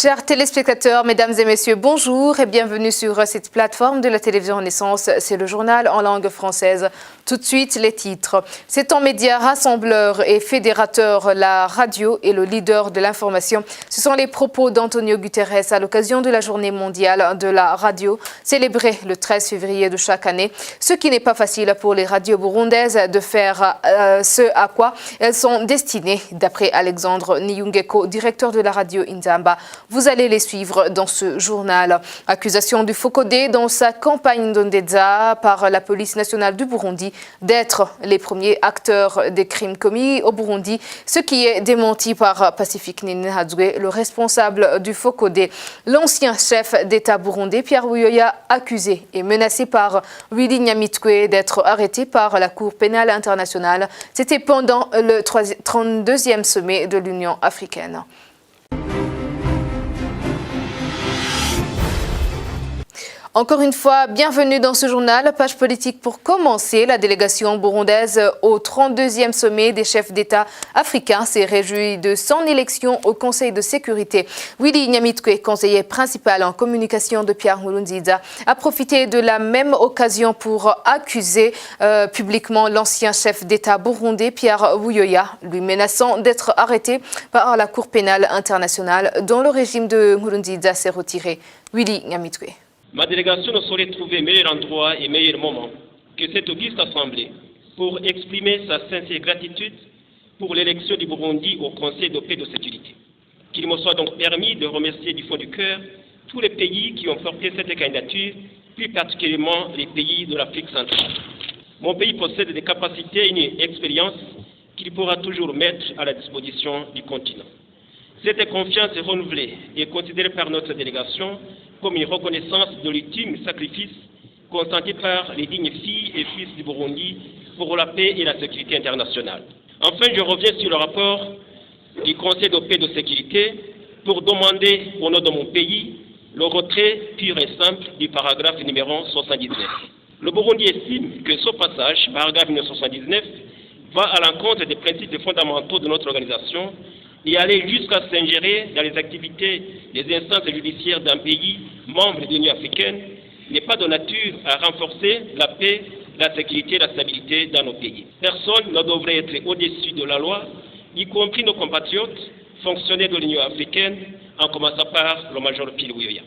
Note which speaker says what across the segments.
Speaker 1: Chers téléspectateurs, mesdames et messieurs, bonjour et bienvenue sur cette plateforme de la télévision Renaissance. C'est le journal en langue française. Tout de suite, les titres. C'est un média rassembleur et fédérateur, la radio est le leader de l'information. Ce sont les propos d'Antonio Guterres à l'occasion de la journée mondiale de la radio, célébrée le 13 février de chaque année. Ce qui n'est pas facile pour les radios burundaises de faire ce à quoi elles sont destinées, d'après Alexandre Niyungeko, directeur de la radio Inzamba. Vous allez les suivre dans ce journal. Accusation du Focodé dans sa campagne d'Ondeza par la police nationale du Burundi d'être les premiers acteurs des crimes commis au Burundi, ce qui est démenti par Pacifique Ninihadzwe, le responsable du Focodé. L'ancien chef d'État burundais, Pierre Buyoya, accusé et menacé par Willy Nyamitwe d'être arrêté par la Cour pénale internationale. C'était pendant le 32e sommet de l'Union africaine. Encore une fois, bienvenue dans ce journal. Page politique pour commencer. La délégation burundaise au 32e sommet des chefs d'État africains s'est réjouie de son élection au Conseil de sécurité. Willy Nyamitwe, conseiller principal en communication de Pierre Nkurunziza, a profité de la même occasion pour accuser publiquement l'ancien chef d'État burundais Pierre Buyoya, lui menaçant d'être arrêté par la Cour pénale internationale dont le régime de Nkurunziza s'est retiré. Willy Nyamitwe.
Speaker 2: Ma délégation ne saurait trouver meilleur endroit et meilleur moment que cette auguste assemblée pour exprimer sa sincère gratitude pour l'élection du Burundi au Conseil de paix et de sécurité. Qu'il me soit donc permis de remercier du fond du cœur tous les pays qui ont porté cette candidature, plus particulièrement les pays de l'Afrique centrale. Mon pays possède des capacités et une expérience qu'il pourra toujours mettre à la disposition du continent. Cette confiance est renouvelée et considérée par notre délégation comme une reconnaissance de l'ultime sacrifice consenti par les dignes filles et fils du Burundi pour la paix et la sécurité internationale. Enfin, je reviens sur le rapport du Conseil de paix et de sécurité pour demander au nom de mon pays le retrait pur et simple du paragraphe numéro 79. Le Burundi estime que ce passage, paragraphe numéro 79, va à l'encontre des principes fondamentaux de notre organisation et aller jusqu'à s'ingérer dans les activités des instances judiciaires d'un pays membre de l'Union africaine n'est pas de nature à renforcer la paix, la sécurité et la stabilité dans nos pays. Personne ne devrait être au-dessus de la loi, y compris nos compatriotes, fonctionnaires de l'Union africaine, en commençant par le major Pierre Buyoya.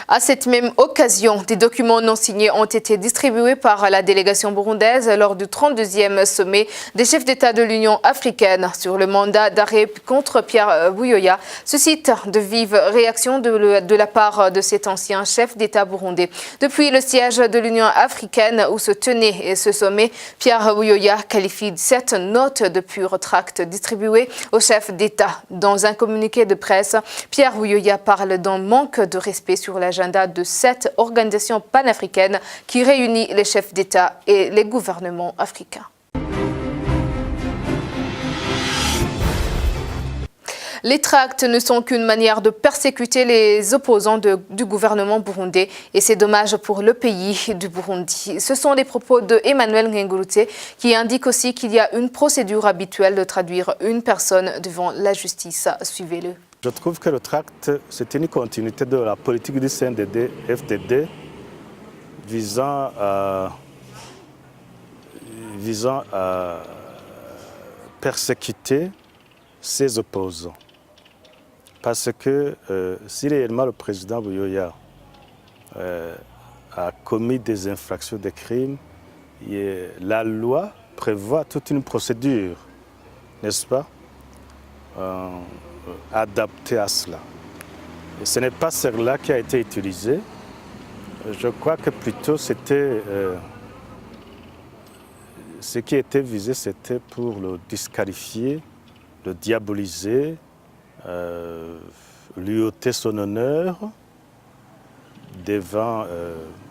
Speaker 1: À cette même occasion, des documents non signés ont été distribués par la délégation burundaise lors du 32e sommet des chefs d'État de l'Union africaine sur le mandat d'arrêt contre Pierre Buyoya. Suscite de vives réactions de la part de cet ancien chef d'État burundais. Depuis le siège de l'Union africaine où se tenait ce sommet, Pierre Buyoya qualifie cette note de pur tract distribuée aux chefs d'État. Dans un communiqué de presse, Pierre Buyoya parle d'un manque de respect sur l'agenda de cette organisation panafricaine qui réunit les chefs d'État et les gouvernements africains. Les tracts ne sont qu'une manière de persécuter les opposants du gouvernement burundais et c'est dommage pour le pays du Burundi. Ce sont les propos de Emmanuel Ngengurutse qui indique aussi qu'il y a une procédure habituelle de traduire une personne devant la justice. Suivez-le.
Speaker 3: Je trouve que le tract, c'est une continuité de la politique du CNDD-FDD visant à persécuter ses opposants. Parce que si réellement le président Buyoya a commis des infractions, des crimes, la loi prévoit toute une procédure, n'est-ce pas, adaptée à cela. Et ce n'est pas celle-là qui a été utilisée. Je crois que plutôt c'était ce qui était visé, c'était pour le disqualifier, le diaboliser, lui ôter son honneur devant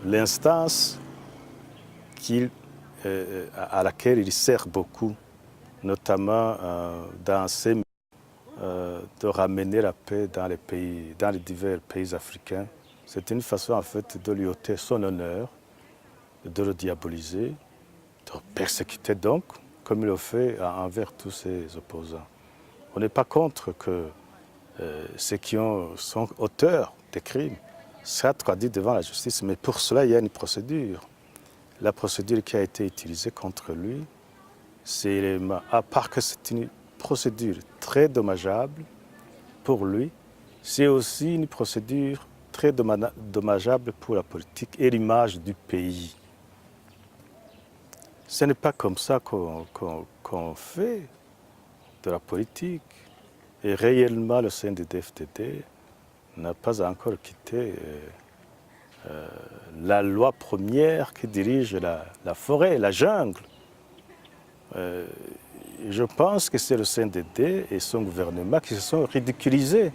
Speaker 3: l'instance à laquelle il sert beaucoup, notamment dans ces de ramener la paix dans les divers pays africains. C'est une façon en fait de lui ôter son honneur, de le diaboliser, de le persécuter donc, comme il le fait envers tous ses opposants. On n'est pas contre que ceux qui sont auteurs des crimes soient traduits devant la justice. Mais pour cela, il y a une procédure. La procédure qui a été utilisée contre lui, à part que c'est une procédure très dommageable pour lui, c'est aussi une procédure très dommageable pour la politique et l'image du pays. Ce n'est pas comme ça qu'on fait de la politique. Et réellement, le CNDD-FDD n'a pas encore quitté la loi première qui dirige la forêt, la jungle. Je pense que c'est le CNDD et son gouvernement qui se sont ridiculisés.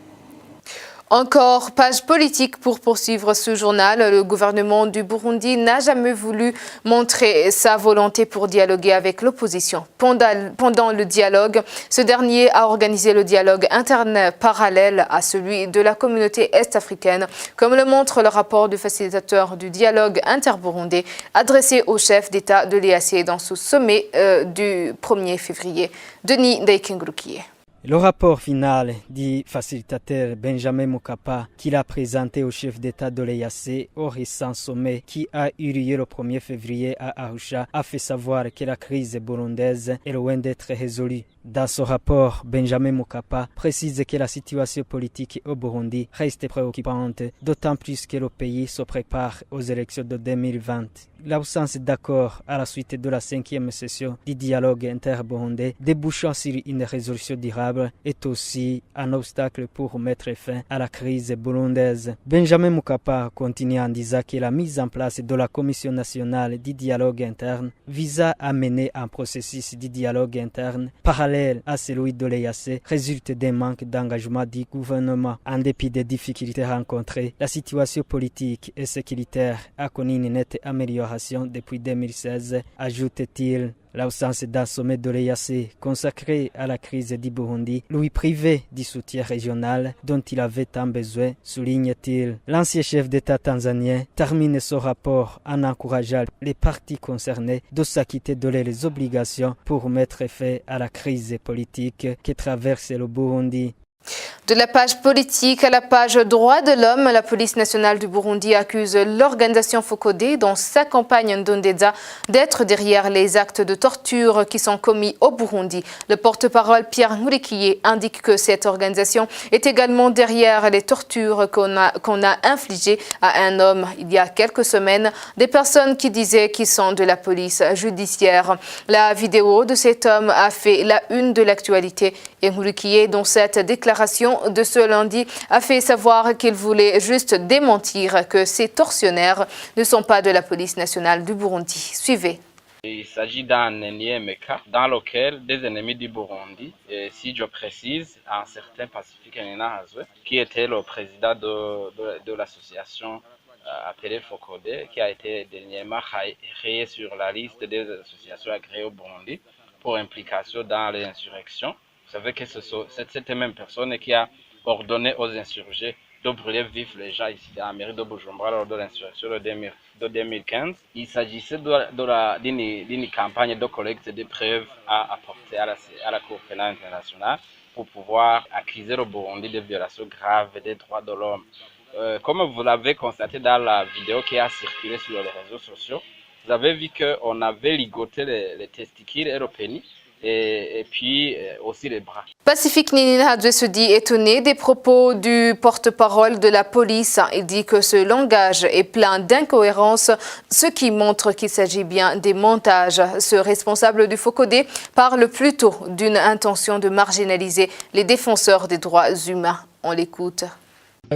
Speaker 1: Encore page politique pour poursuivre ce journal. Le gouvernement du Burundi n'a jamais voulu montrer sa volonté pour dialoguer avec l'opposition. Pendant le dialogue, ce dernier a organisé le dialogue interne parallèle à celui de la communauté est-africaine, comme le montre le rapport du facilitateur du dialogue interburundais adressé au chef d'État de l'EAC dans ce sommet du 1er février. Denis Daikengrukiye.
Speaker 4: Le rapport final du facilitateur Benjamin Mokapa qu'il a présenté au chef d'État de l'EAC au récent sommet qui a eu lieu le 1er février à Arusha a fait savoir que la crise burundaise est loin d'être résolue. Dans ce rapport, Benjamin Mokapa précise que la situation politique au Burundi reste préoccupante, d'autant plus que le pays se prépare aux élections de 2020. L'absence d'accord à la suite de la 5e session du dialogue interburundais débouchant sur une résolution durable est aussi un obstacle pour mettre fin à la crise burundaise. Benjamin Mokapa continue en disant que la mise en place de la Commission nationale du dialogue interne visa à mener un processus de dialogue interne parallèle à celui de l'EAC résulte d'un manque d'engagement du gouvernement. En dépit des difficultés rencontrées, la situation politique et sécuritaire a connu une nette amélioration depuis 2016, ajoute-t-il. L'absence d'un sommet de l'EAC consacré à la crise du Burundi lui privait du soutien régional dont il avait tant besoin, souligne-t-il. L'ancien chef d'État tanzanien termine son rapport en encourageant les partis concernés de s'acquitter de leurs obligations pour mettre fin à la crise politique qui traverse le Burundi.
Speaker 1: De la page politique à la page droits de l'homme, la police nationale du Burundi accuse l'organisation Focodé dans sa campagne Ndondeza d'être derrière les actes de torture qui sont commis au Burundi. Le porte-parole Pierre Nkurikiye indique que cette organisation est également derrière les tortures qu'on a infligées à un homme il y a quelques semaines, des personnes qui disaient qu'ils sont de la police judiciaire. La vidéo de cet homme a fait la une de l'actualité et Nkurikiye, dans cette déclaration de ce lundi, a fait savoir qu'il voulait juste démentir que ces tortionnaires ne sont pas de la police nationale du Burundi. Suivez.
Speaker 5: Il s'agit d'un énième cas dans lequel des ennemis du Burundi, si je précise, un certain Pacifique Nyenahazwe, qui était le président de l'association appelée Focodé, qui a été dernièrement créée sur la liste des associations agréées au Burundi pour implication dans les insurrections. Vous savez que c'est cette même personne qui a ordonné aux insurgés de brûler vifs les gens ici dans la mairie de Bujumbura lors de l'insurrection de 2015. Il s'agissait d'une campagne de collecte de preuves à apporter à la Cour pénale internationale pour pouvoir accuser le Burundi de violations graves des droits de l'homme. Comme vous l'avez constaté dans la vidéo qui a circulé sur les réseaux sociaux, vous avez vu qu'on avait ligoté les testicules et le pénis. Et puis aussi les bras.
Speaker 1: Pacifique Nyenahazwe se dit étonné des propos du porte-parole de la police. Il dit que ce langage est plein d'incohérences, ce qui montre qu'il s'agit bien des montages. Ce responsable du Focodé parle plutôt d'une intention de marginaliser les défenseurs des droits humains. On l'écoute.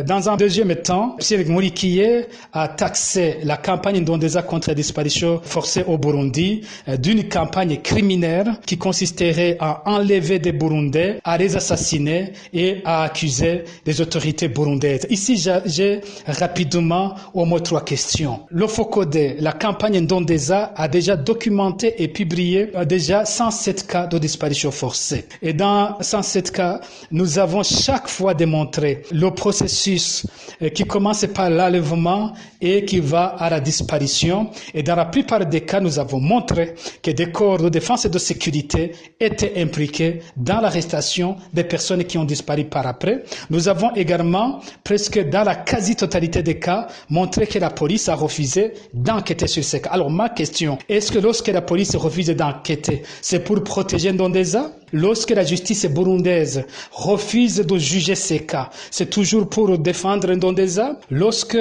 Speaker 6: Dans un deuxième temps, M. Nkurikiye a taxé la campagne Ndondeza contre la disparition forcée au Burundi d'une campagne criminelle qui consisterait à enlever des Burundais, à les assassiner et à accuser les autorités burundaises. Ici, j'ai rapidement au moins 3 questions. Le Focodé, la campagne Ndondeza a déjà documenté et publié déjà 107 cas de disparition forcée. Et dans 107 cas, nous avons chaque fois démontré le processus processus qui commence par l'enlèvement et qui va à la disparition. Et dans la plupart des cas, nous avons montré que des corps de défense et de sécurité étaient impliqués dans l'arrestation des personnes qui ont disparu par après. Nous avons également, presque dans la quasi-totalité des cas, montré que la police a refusé d'enquêter sur ces cas. Alors ma question, est-ce que lorsque la police refuse d'enquêter, c'est pour protéger Ndondeza? Lorsque la justice burundaise refuse de juger ces cas, c'est toujours pour défendre Ndondeza? Lorsque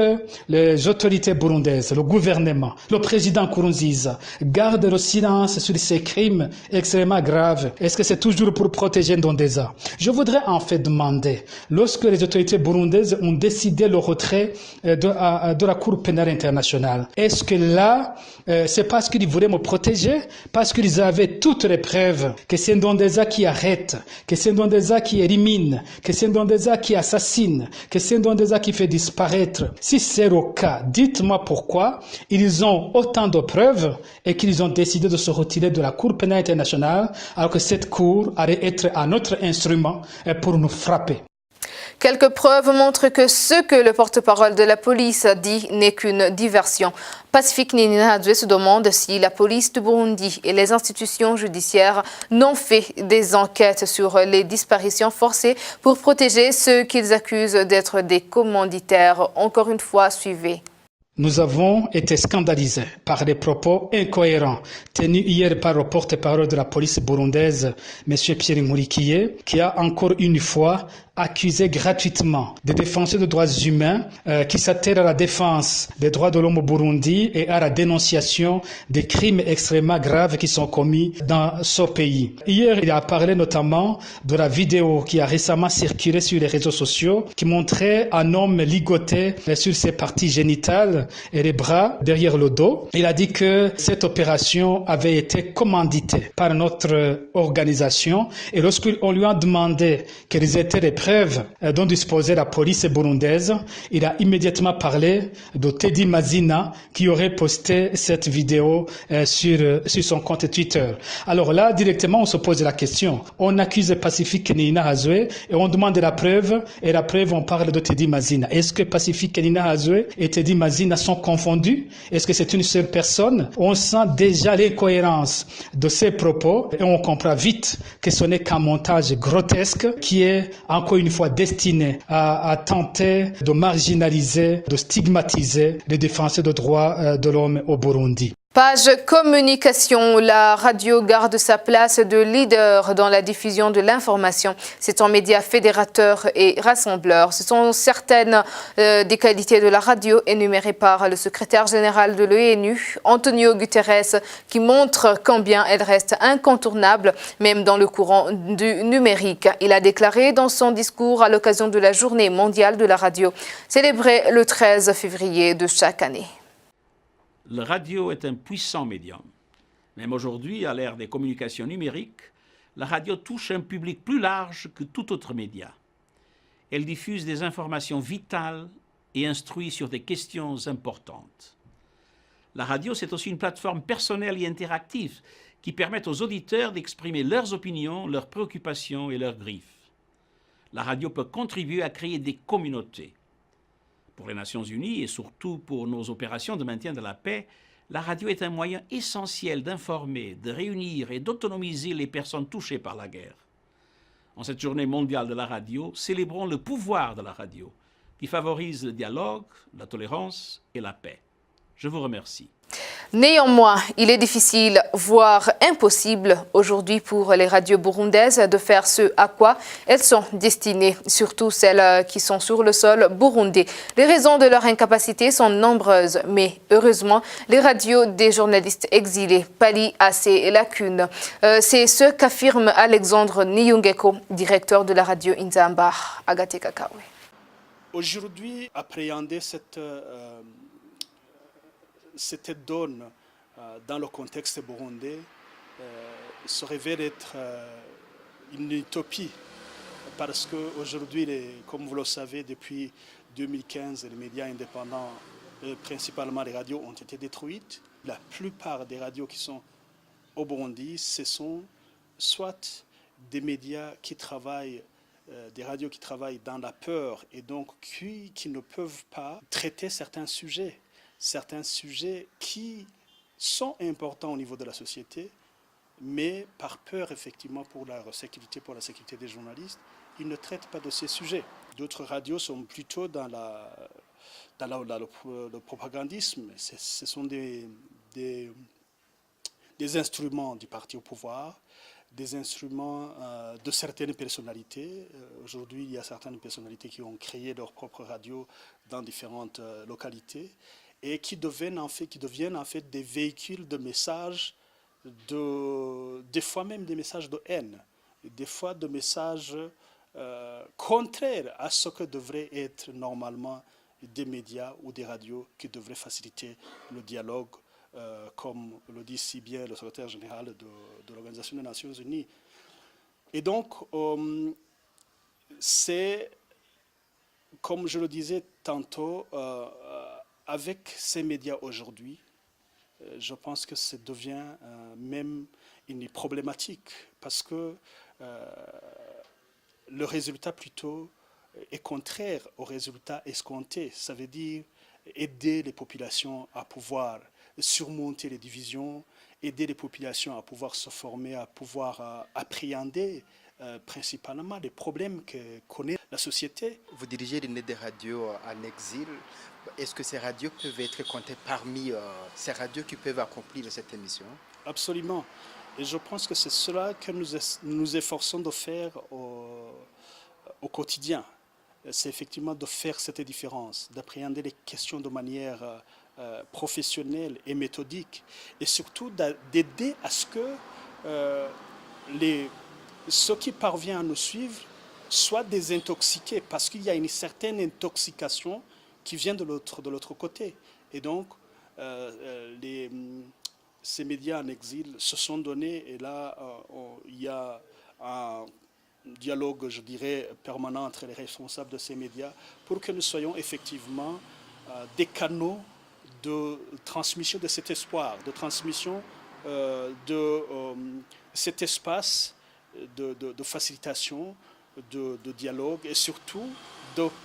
Speaker 6: les autorités burundaises, le gouvernement, le président Nkurunziza gardent le silence sur ces crimes extrêmement graves, est-ce que c'est toujours pour protéger Ndondeza? Je voudrais en fait demander, lorsque les autorités burundaises ont décidé le retrait de la Cour pénale internationale, est-ce que là, c'est parce qu'ils voulaient me protéger, parce qu'ils avaient toutes les preuves que c'est Ndondeza qui arrête, que c'est Ndondeza qui élimine, que c'est Ndondeza qui assassine, que c'est Ndondeza qui fait disparaître? Si c'est le cas, dites-moi pourquoi ils ont autant de preuves et qu'ils ont décidé de se retirer de la Cour pénale internationale alors que cette Cour allait être un autre instrument pour nous frapper.
Speaker 1: Quelques preuves montrent que ce que le porte-parole de la police dit n'est qu'une diversion. Pacifique Ninahazwe se demande si la police du Burundi et les institutions judiciaires n'ont fait des enquêtes sur les disparitions forcées pour protéger ceux qu'ils accusent d'être des commanditaires. Encore une fois, suivez.
Speaker 6: Nous avons été scandalisés par les propos incohérents tenus hier par le porte-parole de la police burundaise, M. Pierre Nkurikiye, qui a encore une fois accusé gratuitement des défenseurs des droits humains qui s'attirent à la défense des droits de l'homme au Burundi et à la dénonciation des crimes extrêmement graves qui sont commis dans ce pays. Hier, il a parlé notamment de la vidéo qui a récemment circulé sur les réseaux sociaux qui montrait un homme ligoté sur ses parties génitales et les bras derrière le dos. Il a dit que cette opération avait été commanditée par notre organisation et lorsqu'on lui a demandé quelles étaient les preuves dont disposait la police burundaise, il a immédiatement parlé de Teddy Mazina qui aurait posté cette vidéo sur son compte Twitter. Alors là, directement, on se pose la question. On accuse Pacifique Ninahazwe et on demande la preuve, et la preuve, on parle de Teddy Mazina. Est-ce que Pacifique Ninahazwe et Teddy Mazina sont confondus? Est-ce que c'est une seule personne? On sent déjà l'incohérence de ces propos et on comprend vite que ce n'est qu'un montage grotesque qui est encore une fois destiné à tenter de marginaliser, de stigmatiser les défenseurs des droits de l'homme au Burundi.
Speaker 1: Page communication, la radio garde sa place de leader dans la diffusion de l'information. C'est un média fédérateur et rassembleur. Ce sont certaines des qualités de la radio énumérées par le secrétaire général de l'ONU, Antonio Guterres, qui montrent combien elle reste incontournable, même dans le courant du numérique. Il a déclaré dans son discours à l'occasion de la Journée mondiale de la radio, célébrée le 13 février de chaque année.
Speaker 7: La radio est un puissant médium. Même aujourd'hui, à l'ère des communications numériques, la radio touche un public plus large que tout autre média. Elle diffuse des informations vitales et instruit sur des questions importantes. La radio, c'est aussi une plateforme personnelle et interactive qui permet aux auditeurs d'exprimer leurs opinions, leurs préoccupations et leurs griefs. La radio peut contribuer à créer des communautés. Pour les Nations Unies et surtout pour nos opérations de maintien de la paix, la radio est un moyen essentiel d'informer, de réunir et d'autonomiser les personnes touchées par la guerre. En cette journée mondiale de la radio, célébrons le pouvoir de la radio, qui favorise le dialogue, la tolérance et la paix. Je vous remercie.
Speaker 1: Néanmoins, il est difficile, voire impossible aujourd'hui pour les radios burundaises de faire ce à quoi elles sont destinées, surtout celles qui sont sur le sol burundais. Les raisons de leur incapacité sont nombreuses, mais heureusement, les radios des journalistes exilés pallient à ces lacunes. C'est ce qu'affirme Alexandre Niyungeko, directeur de la radio Inzamba, Agate Kakawe.
Speaker 8: Aujourd'hui, appréhender cette donne dans le contexte burundais se révèle être une utopie parce qu'aujourd'hui, comme vous le savez, depuis 2015, les médias indépendants, principalement les radios, ont été détruites. La plupart des radios qui sont au Burundi, ce sont soit des médias qui travaillent des radios qui travaillent dans la peur et donc qui ne peuvent pas traiter certains sujets qui sont importants au niveau de la société, mais par peur effectivement pour la sécurité des journalistes, ils ne traitent pas de ces sujets. D'autres radios sont plutôt dans le propagandisme. Ce sont des instruments du parti au pouvoir, des instruments de certaines personnalités. Aujourd'hui, il y a certaines personnalités qui ont créé leur propre radio dans différentes localités et qui deviennent en fait des véhicules de messages, des fois même des messages de haine, des fois de messages contraires à ce que devraient être normalement des médias ou des radios qui devraient faciliter le dialogue, comme le dit si bien le secrétaire général de l'Organisation des Nations Unies. Et donc, c'est, comme je le disais tantôt, avec ces médias aujourd'hui, je pense que ça devient même une problématique, parce que le résultat plutôt est contraire au résultat escompté. Ça veut dire aider les populations à pouvoir surmonter les divisions, aider les populations à pouvoir se former, à pouvoir appréhender principalement les problèmes que connaît la société.
Speaker 9: Vous dirigez l'une des radios en exil. Est-ce que ces radios peuvent être comptées parmi ces radios qui peuvent accomplir cette mission?
Speaker 8: Absolument. Et je pense que c'est cela que nous efforçons de faire au quotidien. C'est effectivement de faire cette différence, d'appréhender les questions de manière professionnelle et méthodique, et surtout d'aider à ce que ceux qui parviennent à nous suivre soient désintoxiqués, parce qu'il y a une certaine intoxication qui vient de l'autre côté. Et donc, ces médias en exil se sont donnés, et là, il y a un dialogue, je dirais, permanent entre les responsables de ces médias pour que nous soyons effectivement des canaux de transmission de cet espoir, de transmission de cet espace de facilitation, de dialogue, et surtout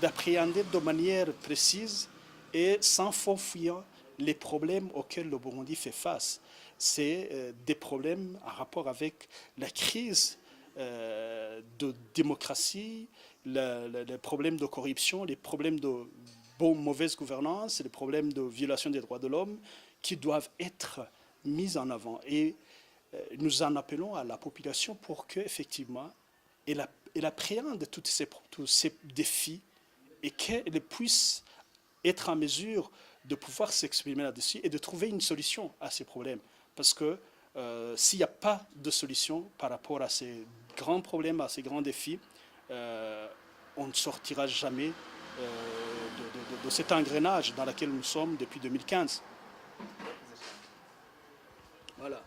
Speaker 8: d'appréhender de manière précise et sans faufier les problèmes auxquels le Burundi fait face. C'est des problèmes en rapport avec la crise de démocratie, les problèmes de corruption, les problèmes de mauvaise gouvernance, les problèmes de violation des droits de l'homme qui doivent être mis en avant. Et nous en appelons à la population pour qu'effectivement, elle appréhende tous ces défis et qu'elle puisse être en mesure de pouvoir s'exprimer là-dessus et de trouver une solution à ces problèmes. Parce que s'il n'y a pas de solution par rapport à ces grands problèmes, à ces grands défis, on ne sortira jamais de cet engrenage dans lequel nous sommes depuis 2015. Voilà.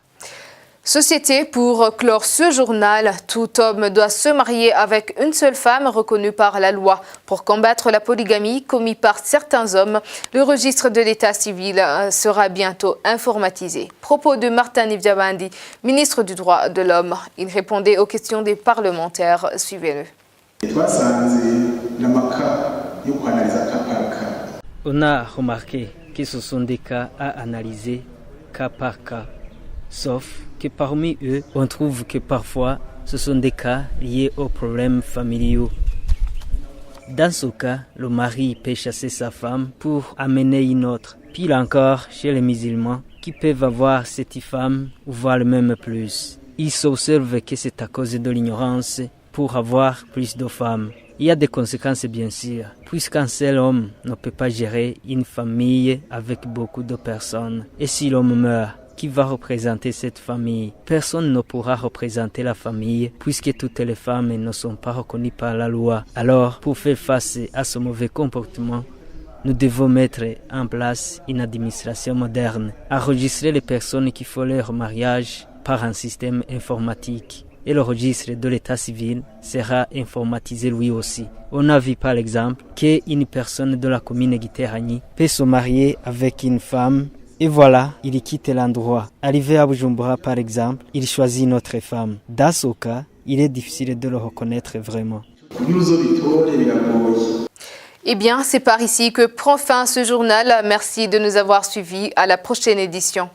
Speaker 1: Société, pour clore ce journal, tout homme doit se marier avec une seule femme reconnue par la loi. Pour combattre la polygamie commise par certains hommes, le registre de l'état civil sera bientôt informatisé. Propos de Martin Nivyabandi, ministre du droit de l'homme. Il répondait aux questions des parlementaires. Suivez-le.
Speaker 4: On a remarqué que ce sont des cas à analyser cas par cas, sauf que parmi eux, on trouve que parfois, ce sont des cas liés aux problèmes familiaux. Dans ce cas, le mari peut chasser sa femme pour amener une autre. Pire encore, chez les musulmans, qui peuvent avoir 7 femmes ou voire même plus. Ils s'observent que c'est à cause de l'ignorance pour avoir plus de femmes. Il y a des conséquences bien sûr, puisqu'un seul homme ne peut pas gérer une famille avec beaucoup de personnes. Et si l'homme meurt, qui va représenter cette famille? Personne ne pourra représenter la famille puisque toutes les femmes ne sont pas reconnues par la loi. Alors, pour faire face à ce mauvais comportement, nous devons mettre en place une administration moderne, enregistrer les personnes qui font leur mariage par un système informatique. Et le registre de l'état civil sera informatisé lui aussi. On a vu par exemple qu'une personne de la commune Giterani peut se marier avec une femme. Et voilà, il quitte l'endroit. Arrivé à Bujumbura, par exemple, il choisit une autre femme. Dans ce cas, il est difficile de le reconnaître vraiment.
Speaker 1: Eh bien, c'est par ici que prend fin ce journal. Merci de nous avoir suivis. À la prochaine édition.